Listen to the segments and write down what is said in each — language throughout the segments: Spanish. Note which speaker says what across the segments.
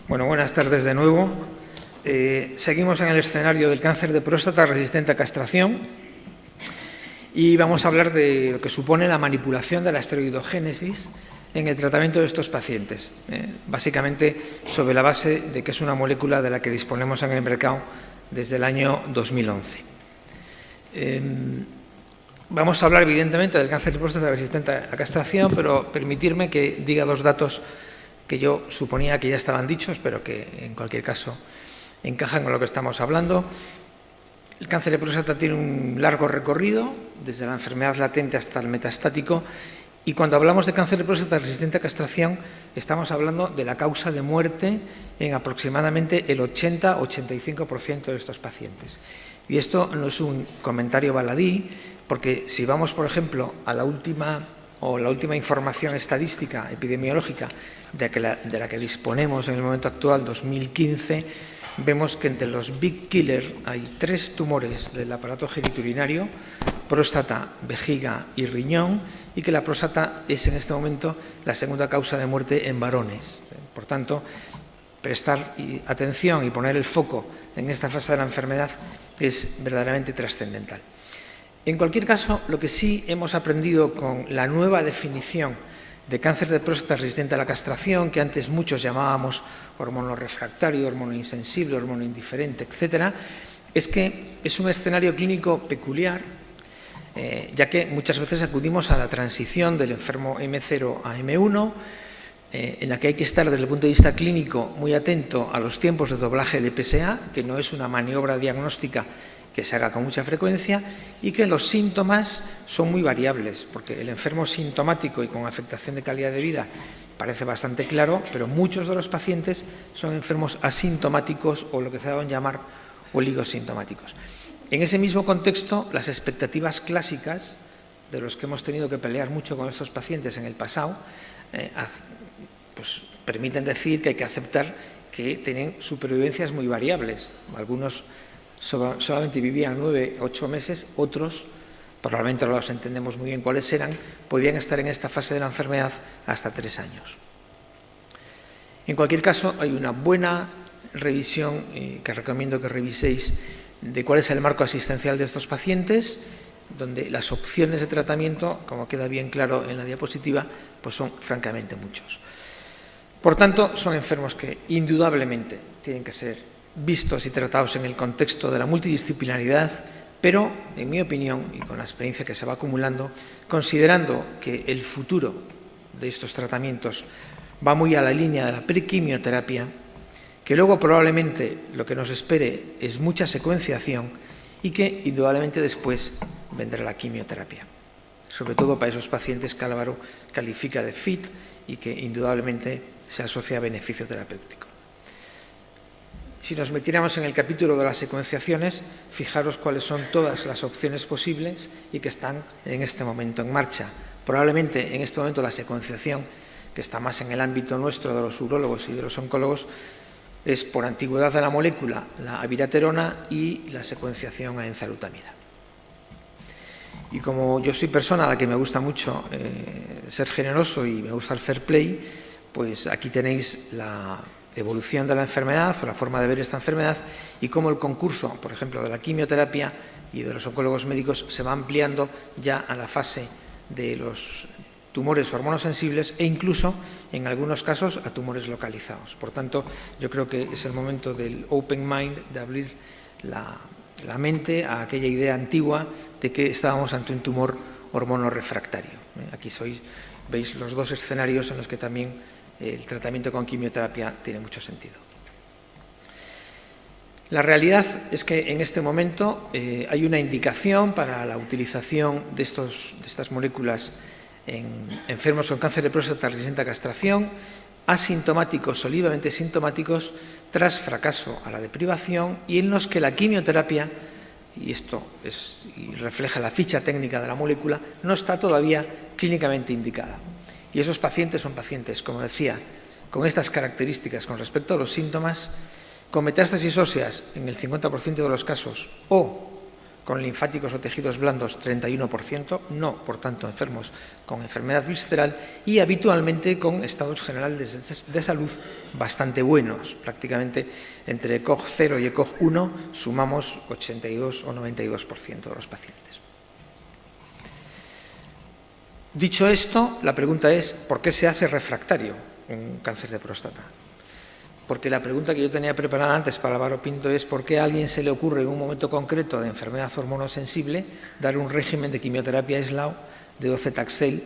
Speaker 1: Bueno, buenas tardes de nuevo. Seguimos en el escenario del cáncer de próstata resistente a castración y vamos a hablar de lo que supone la manipulación de la esteroidogénesis en el tratamiento de estos pacientes, básicamente sobre la base de que es una molécula de la que disponemos en el mercado desde el año 2011. Vamos a hablar evidentemente del cáncer de próstata resistente a castración, pero permitirme que diga dos datos que yo suponía que ya estaban dichos, pero que en cualquier caso encajan con lo que estamos hablando. El cáncer de próstata tiene un largo recorrido, desde la enfermedad latente hasta el metastático, y cuando hablamos de cáncer de próstata resistente a castración, estamos hablando de la causa de muerte en aproximadamente el 80-85% de estos pacientes. Y esto no es un comentario baladí, porque si vamos, por ejemplo, a la última información estadística epidemiológica de la que disponemos en el momento actual, 2015, vemos que entre los big killers hay 3 tumores del aparato genitourinario, próstata, vejiga y riñón, y que la próstata es en este momento la segunda causa de muerte en varones. Por tanto, prestar atención y poner el foco en esta fase de la enfermedad es verdaderamente trascendental. En cualquier caso, lo que sí hemos aprendido con la nueva definición de cáncer de próstata resistente a la castración, que antes muchos llamábamos hormono refractario, hormono insensible, hormono indiferente, etcétera, es que es un escenario clínico peculiar, ya que muchas veces acudimos a la transición del enfermo M0 a M1, en la que hay que estar desde el punto de vista clínico muy atento a los tiempos de doblaje de PSA, que no es una maniobra diagnóstica que se haga con mucha frecuencia, y que los síntomas son muy variables, porque el enfermo sintomático y con afectación de calidad de vida parece bastante claro, pero muchos de los pacientes son enfermos asintomáticos o lo que se van a llamar oligosintomáticos. En ese mismo contexto, las expectativas clásicas, de los que hemos tenido que pelear mucho con estos pacientes en el pasado, pues permiten decir que hay que aceptar que tienen supervivencias muy variables. Algunos solamente vivían 9 u 8 meses, otros, probablemente no los entendemos muy bien cuáles eran, podían estar en esta fase de la enfermedad hasta 3 años. En cualquier caso, hay una buena revisión que recomiendo que reviséis de cuál es el marco asistencial de estos pacientes, donde las opciones de tratamiento, como queda bien claro en la diapositiva, pues son francamente muchos. Por tanto, son enfermos que indudablemente tienen que ser vistos y tratados en el contexto de la multidisciplinaridad, pero, en mi opinión, y con la experiencia que se va acumulando, considerando que el futuro de estos tratamientos va muy a la línea de la prequimioterapia, que luego probablemente lo que nos espere es mucha secuenciación y que indudablemente después vendrá la quimioterapia, sobre todo para esos pacientes que Álvaro califica de fit y que indudablemente se asocia a beneficio terapéutico. Si nos metiéramos en el capítulo de las secuenciaciones, fijaros cuáles son todas las opciones posibles y que están en este momento en marcha. Probablemente en este momento la secuenciación, que está más en el ámbito nuestro de los urólogos y de los oncólogos, es por antigüedad de la molécula la abiraterona y la secuenciación a enzalutamida. Y como yo soy persona a la que me gusta mucho ser generoso y me gusta el fair play, pues aquí tenéis la evolución de la enfermedad o la forma de ver esta enfermedad y cómo el concurso, por ejemplo, de la quimioterapia y de los oncólogos médicos se va ampliando ya a la fase de los tumores hormonosensibles e incluso, en algunos casos, a tumores localizados. Por tanto, yo creo que es el momento del open mind, de abrir la mente a aquella idea antigua de que estábamos ante un tumor hormonorefractario. Aquí veis los dos escenarios en los que también el tratamiento con quimioterapia tiene mucho sentido. La realidad es que en este momento hay una indicación para la utilización de estas moléculas en enfermos con cáncer de próstata resistente a castración, asintomáticos o libremente sintomáticos, tras fracaso a la deprivación y en los que la quimioterapia, y esto refleja la ficha técnica de la molécula, no está todavía clínicamente indicada. Y esos pacientes son pacientes, como decía, con estas características con respecto a los síntomas, con metástasis óseas en el 50% de los casos o con linfáticos o tejidos blandos 31%, no, por tanto, enfermos con enfermedad visceral y habitualmente con estados generales de salud bastante buenos. Prácticamente entre ECOG 0 y ECOG 1 sumamos 82 o 92% de los pacientes. Dicho esto, la pregunta es, ¿por qué se hace refractario un cáncer de próstata? Porque la pregunta que yo tenía preparada antes para Álvaro Pinto es ¿por qué a alguien se le ocurre en un momento concreto de enfermedad hormonosensible dar un régimen de quimioterapia aislado de docetaxel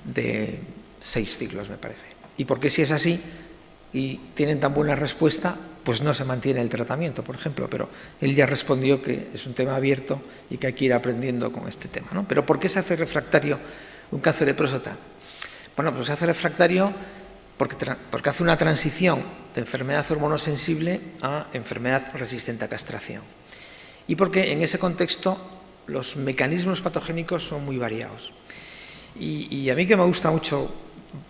Speaker 1: de 6 ciclos, me parece? ¿Y por qué, si es así y tienen tan buena respuesta, pues no se mantiene el tratamiento, por ejemplo? Pero él ya respondió que es un tema abierto y que hay que ir aprendiendo con este tema, ¿no? Pero ¿por qué se hace refractario un cáncer de próstata? Bueno, pues se hace refractario porque hace una transición de enfermedad hormonosensible a enfermedad resistente a castración. Y porque en ese contexto los mecanismos patogénicos son muy variados. Y a mí, que me gusta mucho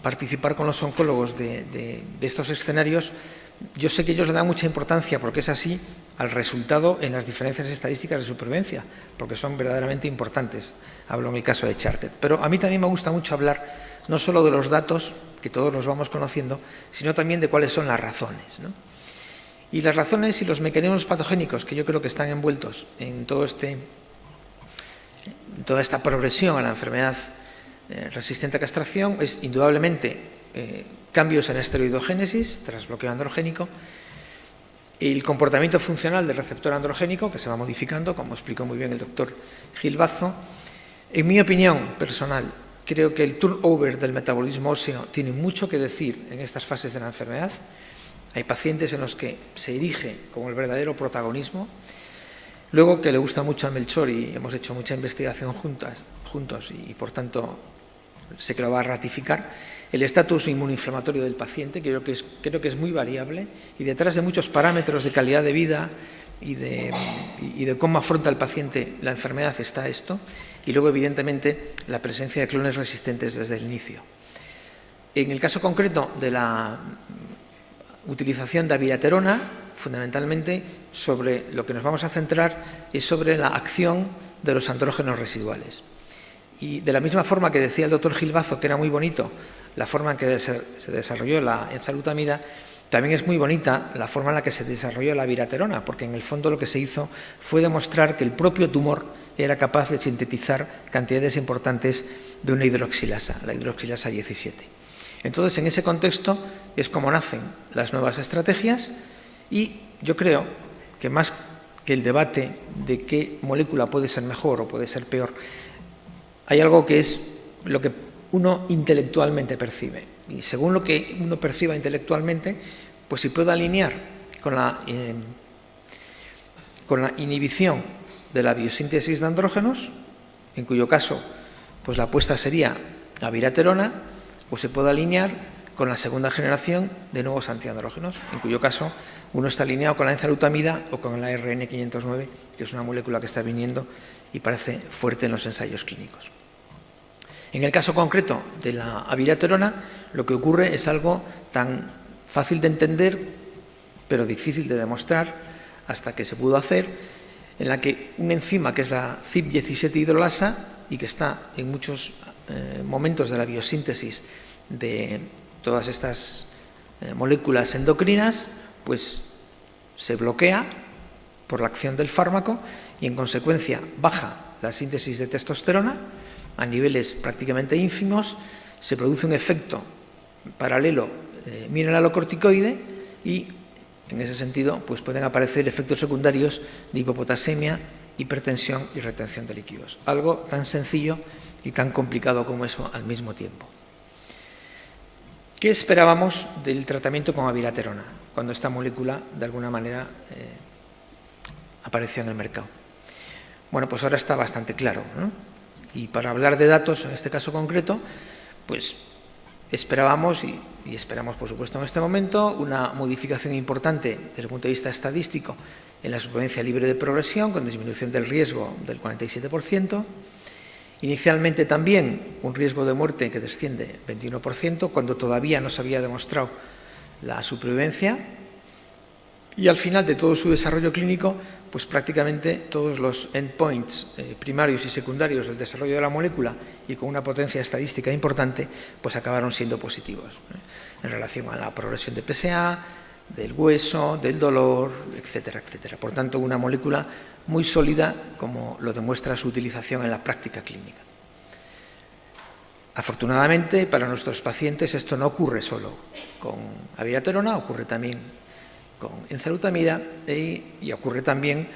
Speaker 1: participar con los oncólogos de estos escenarios, yo sé que ellos le dan mucha importancia, porque es así, al resultado en las diferencias estadísticas de supervivencia, porque son verdaderamente importantes. Hablo en el caso de Charted. Pero a mí también me gusta mucho hablar no solo de los datos, que todos los vamos conociendo, sino también de cuáles son las razones, ¿no? Y las razones y los mecanismos patogénicos que yo creo que están envueltos en toda esta progresión a la enfermedad resistente a castración es indudablemente cambios en esteroidogénesis tras bloqueo androgénico, el comportamiento funcional del receptor androgénico que se va modificando, como explicó muy bien el doctor Gil Bazo. En mi opinión personal, creo que el turnover del metabolismo óseo tiene mucho que decir en estas fases de la enfermedad. Hay pacientes en los que se erige como el verdadero protagonismo. Luego, que le gusta mucho a Melchor y hemos hecho mucha investigación juntos y por tanto sé que lo va a ratificar, el estatus inmunoinflamatorio del paciente, creo que es muy variable, y detrás de muchos parámetros de calidad de vida y de cómo afronta el paciente la enfermedad está esto, y luego evidentemente la presencia de clones resistentes desde el inicio. En el caso concreto de la utilización de abiraterona, fundamentalmente sobre lo que nos vamos a centrar es sobre la acción de los andrógenos residuales. Y de la misma forma que decía el doctor Gil Bazo, que era muy bonito la forma en que se desarrolló la enzalutamida, también es muy bonita la forma en la que se desarrolló la abiraterona, porque en el fondo lo que se hizo fue demostrar que el propio tumor era capaz de sintetizar cantidades importantes de una hidroxilasa, la hidroxilasa 17. Entonces, en ese contexto es como nacen las nuevas estrategias, y yo creo que más que el debate de qué molécula puede ser mejor o puede ser peor, hay algo que es lo que uno intelectualmente percibe. Y según lo que uno perciba intelectualmente, pues si puedo alinear con la inhibición de la biosíntesis de andrógenos, en cuyo caso pues la apuesta sería abiraterona, o se puede alinear con la segunda generación de nuevos antiandrógenos, en cuyo caso uno está alineado con la enzalutamida o con la RN509, que es una molécula que está viniendo y parece fuerte en los ensayos clínicos. En el caso concreto de la abiraterona, lo que ocurre es algo tan fácil de entender, pero difícil de demostrar, hasta que se pudo hacer, en la que una enzima que es la CYP17 hidrolasa y que está en muchos momentos de la biosíntesis de todas estas moléculas endocrinas, pues se bloquea por la acción del fármaco y en consecuencia baja la síntesis de testosterona a niveles prácticamente ínfimos, se produce un efecto paralelo mineralocorticoide y en ese sentido pues pueden aparecer efectos secundarios de hipopotasemia, hipertensión y retención de líquidos. Algo tan sencillo y tan complicado como eso al mismo tiempo. ¿Qué esperábamos del tratamiento con abiraterona cuando esta molécula de alguna manera apareció en el mercado? Bueno, pues ahora está bastante claro, ¿no? Y para hablar de datos, en este caso concreto, pues esperábamos y esperamos, por supuesto, en este momento, una modificación importante desde el punto de vista estadístico en la supervivencia libre de progresión, con disminución del riesgo del 47%. Inicialmente también un riesgo de muerte que desciende 21%, cuando todavía no se había demostrado la supervivencia. Y al final de todo su desarrollo clínico, pues prácticamente todos los endpoints primarios y secundarios del desarrollo de la molécula y con una potencia estadística importante, pues acabaron siendo positivos en relación a la progresión de PSA, del hueso, del dolor, etcétera, etcétera. Por tanto, una molécula muy sólida, como lo demuestra su utilización en la práctica clínica. Afortunadamente, para nuestros pacientes esto no ocurre solo con abiraterona, ocurre también con enzalutamida y ocurre también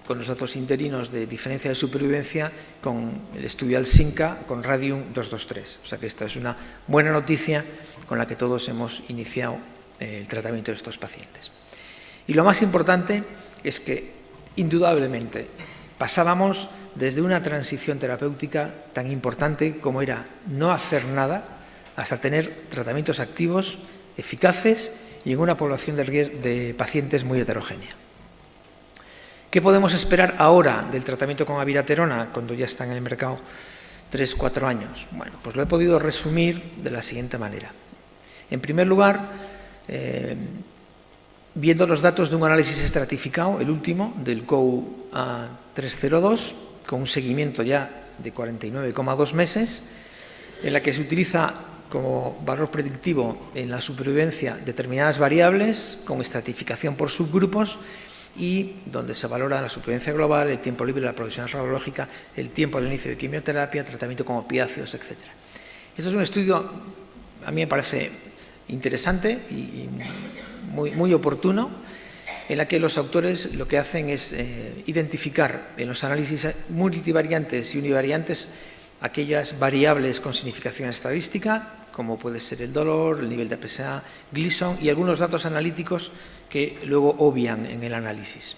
Speaker 1: con los datos interinos de diferencia de supervivencia con el estudio ALSINCA con Radium 223. O sea que esta es una buena noticia con la que todos hemos iniciado el tratamiento de estos pacientes. Y lo más importante es que, indudablemente, pasábamos desde una transición terapéutica tan importante como era no hacer nada hasta tener tratamientos activos, eficaces y en una población de pacientes muy heterogénea. ¿Qué podemos esperar ahora del tratamiento con abiraterona cuando ya está en el mercado 3-4 años? Bueno, pues lo he podido resumir de la siguiente manera. En primer lugar, viendo los datos de un análisis estratificado, el último, del COU-302, con un seguimiento ya de 49,2 meses, en la que se utiliza como valor predictivo en la supervivencia determinadas variables con estratificación por subgrupos y donde se valora la supervivencia global, el tiempo libre de la provisión radiológica, el tiempo del inicio de quimioterapia, tratamiento con opiáceos, etc. Esto es un estudio, a mí me parece interesante y muy oportuno, en la que los autores lo que hacen es identificar en los análisis multivariantes y univariantes aquellas variables con significación estadística, como puede ser el dolor, el nivel de PSA, Gleason y algunos datos analíticos que luego obvian en el análisis.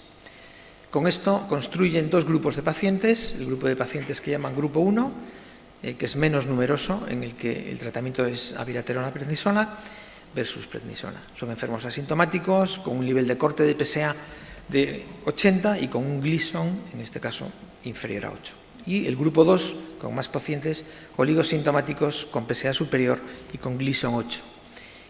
Speaker 1: Con esto construyen dos grupos de pacientes, el grupo de pacientes que llaman grupo 1, que es menos numeroso, en el que el tratamiento es abiraterona-prednisona, versus prednisona. Son enfermos asintomáticos, con un nivel de corte de PSA de 80 y con un Gleason, en este caso, inferior a 8. Y el grupo 2, con más pacientes oligosintomáticos con PSA superior y con Gleason 8.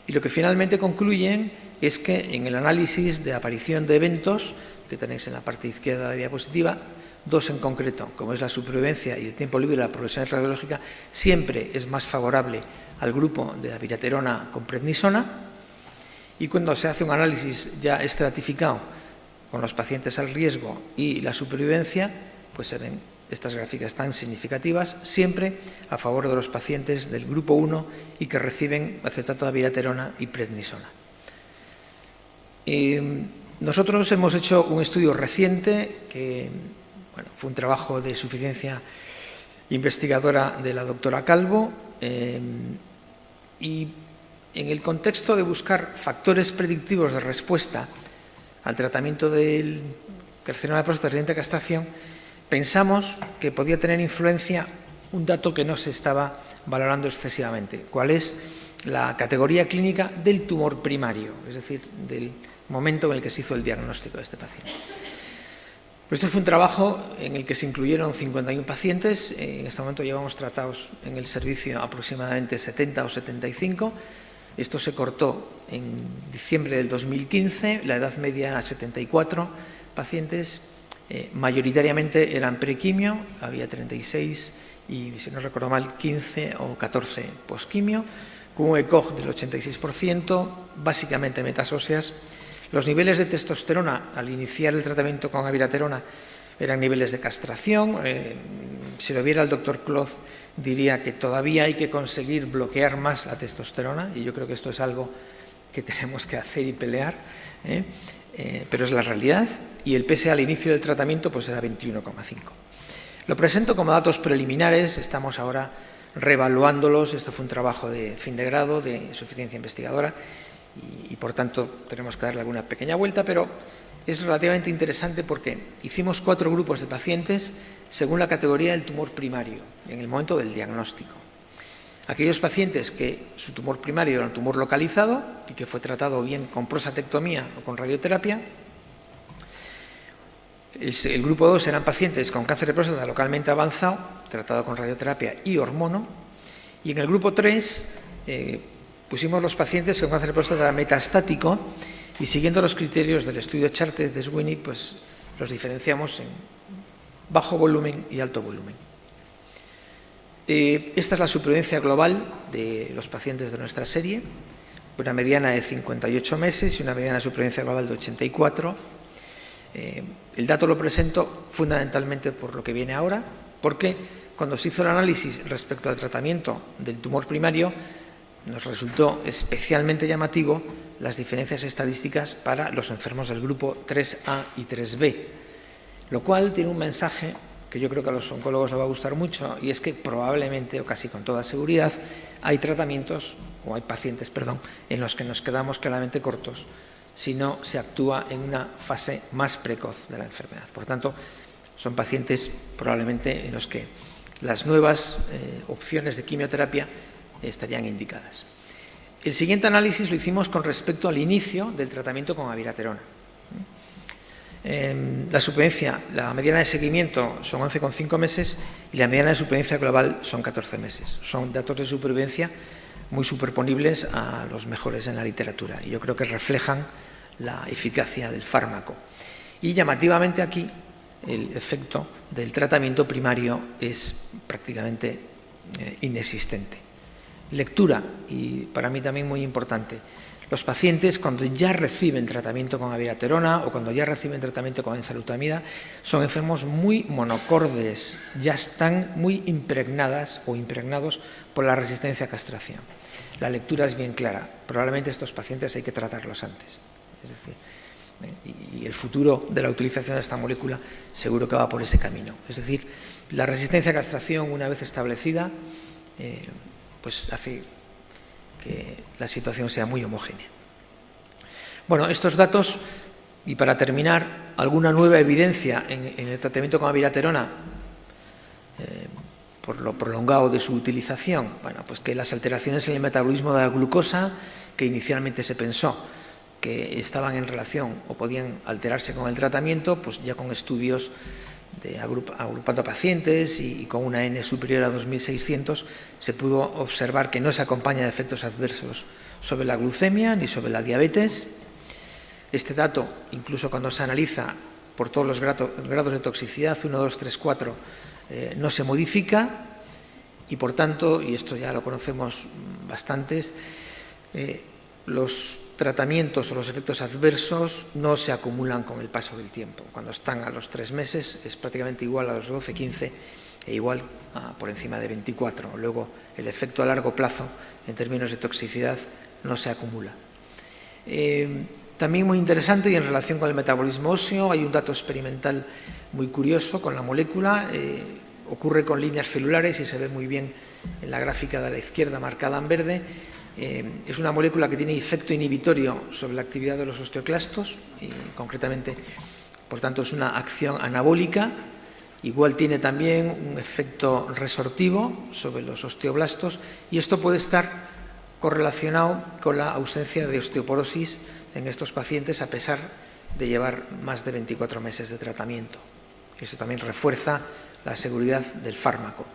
Speaker 1: Y lo que finalmente concluyen es que en el análisis de aparición de eventos, que tenéis en la parte izquierda de la diapositiva, dos en concreto, como es la supervivencia y el tiempo libre de la progresión radiológica, siempre es más favorable al grupo de abiraterona con prednisona, y cuando se hace un análisis ya estratificado con los pacientes al riesgo y la supervivencia, pues se ven estas gráficas tan significativas, siempre a favor de los pacientes del grupo 1 y que reciben acetato de abiraterona y prednisona. Nosotros hemos hecho un estudio reciente que fue un trabajo de suficiencia investigadora de la doctora Calvo y en el contexto de buscar factores predictivos de respuesta al tratamiento del carcinoma de próstata reciente a castración, pensamos que podía tener influencia un dato que no se estaba valorando excesivamente, cuál es la categoría clínica del tumor primario, es decir, del momento en el que se hizo el diagnóstico de este paciente. Pues este fue un trabajo en el que se incluyeron 51 pacientes, en este momento llevamos tratados en el servicio aproximadamente 70 o 75, esto se cortó en diciembre del 2015, la edad media era 74 pacientes, mayoritariamente eran prequimio, había 36 y, si no recuerdo mal, 15 o 14 posquimio, con un ECOG del 86%, básicamente metas óseas. Los niveles de testosterona al iniciar el tratamiento con abiraterona eran niveles de castración. Si lo viera el doctor Cloth, diría que todavía hay que conseguir bloquear más la testosterona, y yo creo que esto es algo que tenemos que hacer y pelear, pero es la realidad, y el PSA al inicio del tratamiento pues era 21,5. Lo presento como datos preliminares, estamos ahora reevaluándolos, esto fue un trabajo de fin de grado, de suficiencia investigadora, y por tanto tenemos que darle alguna pequeña vuelta, pero es relativamente interesante porque hicimos 4 grupos de pacientes según la categoría del tumor primario, en el momento del diagnóstico. Aquellos pacientes que su tumor primario era un tumor localizado y que fue tratado bien con prostatectomía o con radioterapia. El grupo 2 eran pacientes con cáncer de próstata localmente avanzado, tratado con radioterapia y hormono. Y en el grupo 3 pusimos los pacientes con cáncer de próstata metastático Y siguiendo los criterios del estudio Chartet de Sweeney, pues los diferenciamos en bajo volumen y alto volumen. Esta es la supervivencia global de los pacientes de nuestra serie, una mediana de 58 meses y una mediana de supervivencia global de 84. El dato lo presento fundamentalmente por lo que viene ahora, porque cuando se hizo el análisis respecto al tratamiento del tumor primario, nos resultó especialmente llamativo las diferencias estadísticas para los enfermos del grupo 3A y 3B, lo cual tiene un mensaje que yo creo que a los oncólogos les va a gustar mucho, y es que probablemente, o casi con toda seguridad, hay tratamientos, o hay pacientes, perdón, en los que nos quedamos claramente cortos si no se actúa en una fase más precoz de la enfermedad. Por tanto, son pacientes probablemente en los que las nuevas opciones de quimioterapia estarían indicadas. El siguiente análisis lo hicimos con respecto al inicio del tratamiento con abiraterona. La supervivencia, la mediana de seguimiento son 11,5 meses y la mediana de supervivencia global son 14 meses. Son datos de supervivencia muy superponibles a los mejores en la literatura y yo creo que reflejan la eficacia del fármaco. Y llamativamente aquí el efecto del tratamiento primario es prácticamente inexistente. Lectura, y para mí también muy importante. Los pacientes, cuando ya reciben tratamiento con abiraterona o cuando ya reciben tratamiento con enzalutamida, son enfermos muy monocordes, ya están muy impregnadas o impregnados por la resistencia a castración. La lectura es bien clara. Probablemente estos pacientes hay que tratarlos antes. Es decir, y el futuro de la utilización de esta molécula seguro que va por ese camino. Es decir, la resistencia a castración, una vez establecida, pues hace que la situación sea muy homogénea. Bueno, estos datos, y para terminar, alguna nueva evidencia en el tratamiento con abiraterona por lo prolongado de su utilización. Bueno, pues que las alteraciones en el metabolismo de la glucosa, que inicialmente se pensó que estaban en relación o podían alterarse con el tratamiento, pues ya con estudios agrupando a pacientes y con una N superior a 2.600 se pudo observar que no se acompaña de efectos adversos sobre la glucemia ni sobre la diabetes. Este dato, incluso cuando se analiza por todos los grados de toxicidad, 1, 2, 3, 4, no se modifica y por tanto, y esto ya lo conocemos bastantes, los tratamientos o los efectos adversos no se acumulan con el paso del tiempo. Cuando están a los 3 meses es prácticamente igual a los 12, 15 e igual por encima de 24. Luego el efecto a largo plazo en términos de toxicidad no se acumula. También muy interesante y en relación con el metabolismo óseo hay un dato experimental muy curioso con la molécula. Ocurre con líneas celulares y se ve muy bien en la gráfica de la izquierda marcada en verde. Es una molécula que tiene efecto inhibitorio sobre la actividad de los osteoclastos y concretamente, por tanto, es una acción anabólica. Igual tiene también un efecto resortivo sobre los osteoblastos y esto puede estar correlacionado con la ausencia de osteoporosis en estos pacientes a pesar de llevar más de 24 meses de tratamiento. Eso también refuerza la seguridad del fármaco.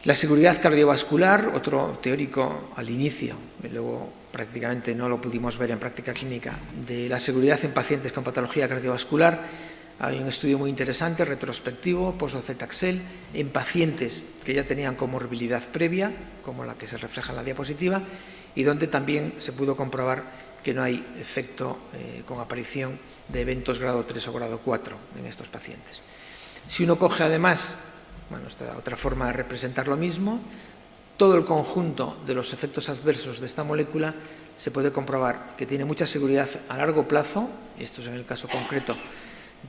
Speaker 1: La seguridad cardiovascular, otro teórico al inicio, y luego prácticamente no lo pudimos ver en práctica clínica, de la seguridad en pacientes con patología cardiovascular. Hay un estudio muy interesante, retrospectivo, post-docetaxel, en pacientes que ya tenían comorbilidad previa, como la que se refleja en la diapositiva, y donde también se pudo comprobar que no hay efecto con aparición de eventos grado 3 o grado 4 en estos pacientes. Si uno coge además, bueno, esta otra forma de representar lo mismo, todo el conjunto de los efectos adversos de esta molécula se puede comprobar que tiene mucha seguridad a largo plazo, y esto es en el caso concreto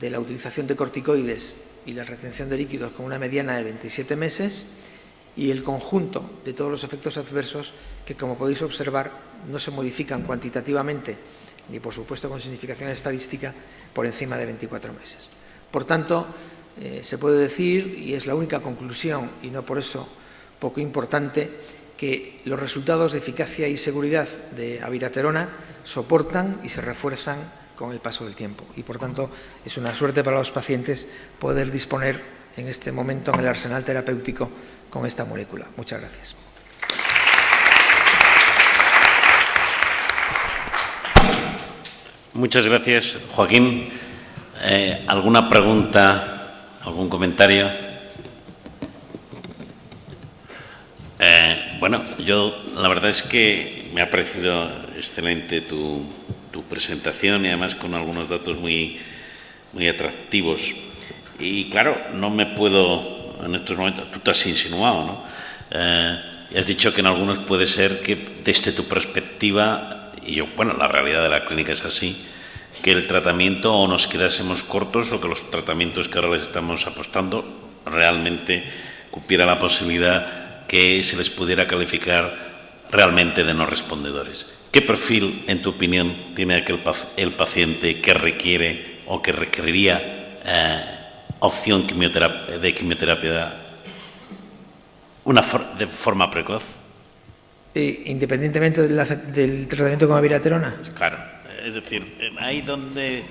Speaker 1: de la utilización de corticoides y la retención de líquidos con una mediana de 27 meses, y el conjunto de todos los efectos adversos que, como podéis observar, no se modifican cuantitativamente ni, por supuesto, con significación estadística por encima de 24 meses. Por tanto, se puede decir, y es la única conclusión, y no por eso poco importante, que los resultados de eficacia y seguridad de abiraterona soportan y se refuerzan con el paso del tiempo. Y, por tanto, es una suerte para los pacientes poder disponer en este momento en el arsenal terapéutico con esta molécula. Muchas gracias.
Speaker 2: Muchas gracias, Joaquín. ¿Alguna pregunta, algún comentario? Bueno, yo la verdad es que me ha parecido excelente tu presentación y además con algunos datos muy atractivos. Y claro, no me puedo, en estos momentos, tú te has insinuado, ¿no? Y has dicho que en algunos puede ser que desde tu perspectiva, y yo, bueno, la realidad de la clínica es así, que el tratamiento o nos quedásemos cortos o que los tratamientos que ahora les estamos apostando realmente cupiera la posibilidad que se les pudiera calificar realmente de no respondedores. ¿Qué perfil, en tu opinión, tiene el paciente que requiere o que requeriría opción de quimioterapia de forma precoz?
Speaker 1: Independientemente del tratamiento con abiraterona.
Speaker 2: Claro, es decir, ahí donde...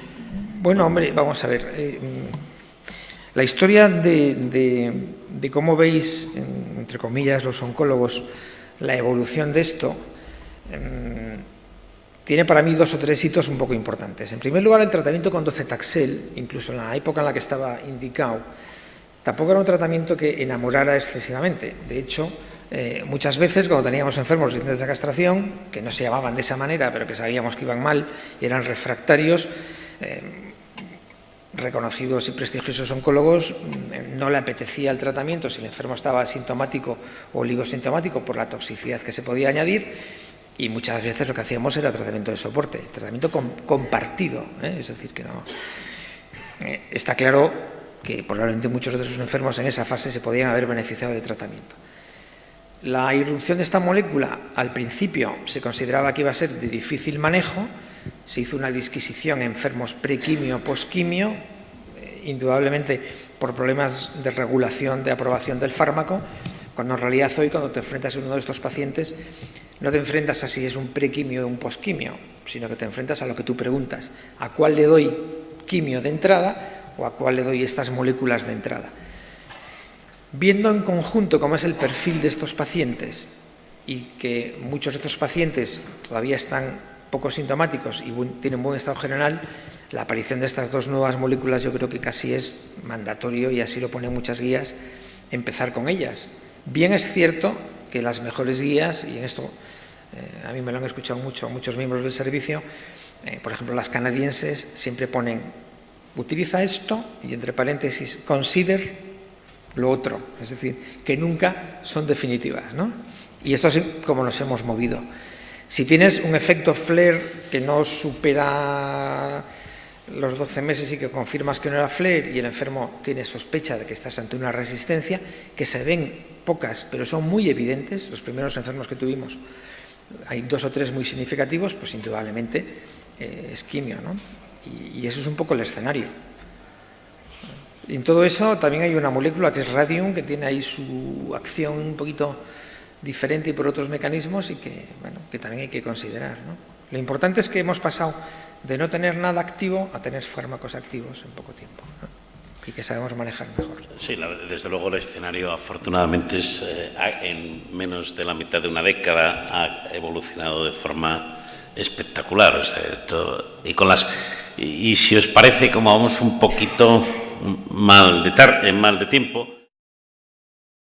Speaker 1: Bueno, hombre, vamos a ver. La historia de cómo veis, entre comillas, los oncólogos, la evolución de esto, tiene para mí 2 o 3 hitos un poco importantes. En primer lugar, el tratamiento con docetaxel, incluso en la época en la que estaba indicado, tampoco era un tratamiento que enamorara excesivamente. De hecho, muchas veces cuando teníamos enfermos resistentes a castración, que no se llamaban de esa manera, pero que sabíamos que iban mal y eran refractarios, reconocidos y prestigiosos oncólogos, no le apetecía el tratamiento si el enfermo estaba asintomático o oligosintomático por la toxicidad que se podía añadir, y muchas veces lo que hacíamos era tratamiento de soporte, tratamiento compartido, es decir, que no... Está claro que probablemente muchos de esos enfermos en esa fase se podían haber beneficiado del tratamiento. La irrupción de esta molécula, al principio se consideraba que iba a ser de difícil manejo, se hizo una disquisición en enfermos prequimio, posquimio, indudablemente por problemas de regulación, de aprobación del fármaco, cuando en realidad hoy, cuando te enfrentas a uno de estos pacientes, no te enfrentas a si es un prequimio o un posquimio, sino que te enfrentas a lo que tú preguntas, ¿a cuál le doy quimio de entrada o a cuál le doy estas moléculas de entrada? Viendo en conjunto cómo es el perfil de estos pacientes y que muchos de estos pacientes todavía están poco sintomáticos y tienen buen estado general, la aparición de estas 2 nuevas moléculas yo creo que casi es mandatorio, y así lo ponen muchas guías, empezar con ellas. Bien es cierto que las mejores guías, y en esto a mí me lo han escuchado muchos miembros del servicio, por ejemplo las canadienses siempre ponen utiliza esto y entre paréntesis consider lo otro, es decir, que nunca son definitivas, ¿no? Y esto es como nos hemos movido. Si tienes un efecto flare que no supera los 12 meses y que confirmas que no era flare y el enfermo tiene sospecha de que estás ante una resistencia, que se ven pocas, pero son muy evidentes, los primeros enfermos que tuvimos, hay 2 o 3 muy significativos, pues indudablemente es quimio, ¿no? Y eso es un poco el escenario. Y en todo eso también hay una molécula que es radium, que tiene ahí su acción un poquito diferente y por otros mecanismos y que, bueno, que también hay que considerar, ¿no? Lo importante es que hemos pasado de no tener nada activo a tener fármacos activos en poco tiempo, ¿no? Y que sabemos manejar mejor.
Speaker 2: Sí, desde luego el escenario afortunadamente en menos de la mitad de una década ha evolucionado de forma espectacular. O sea, y si os parece, como vamos un poquito mal de tiempo,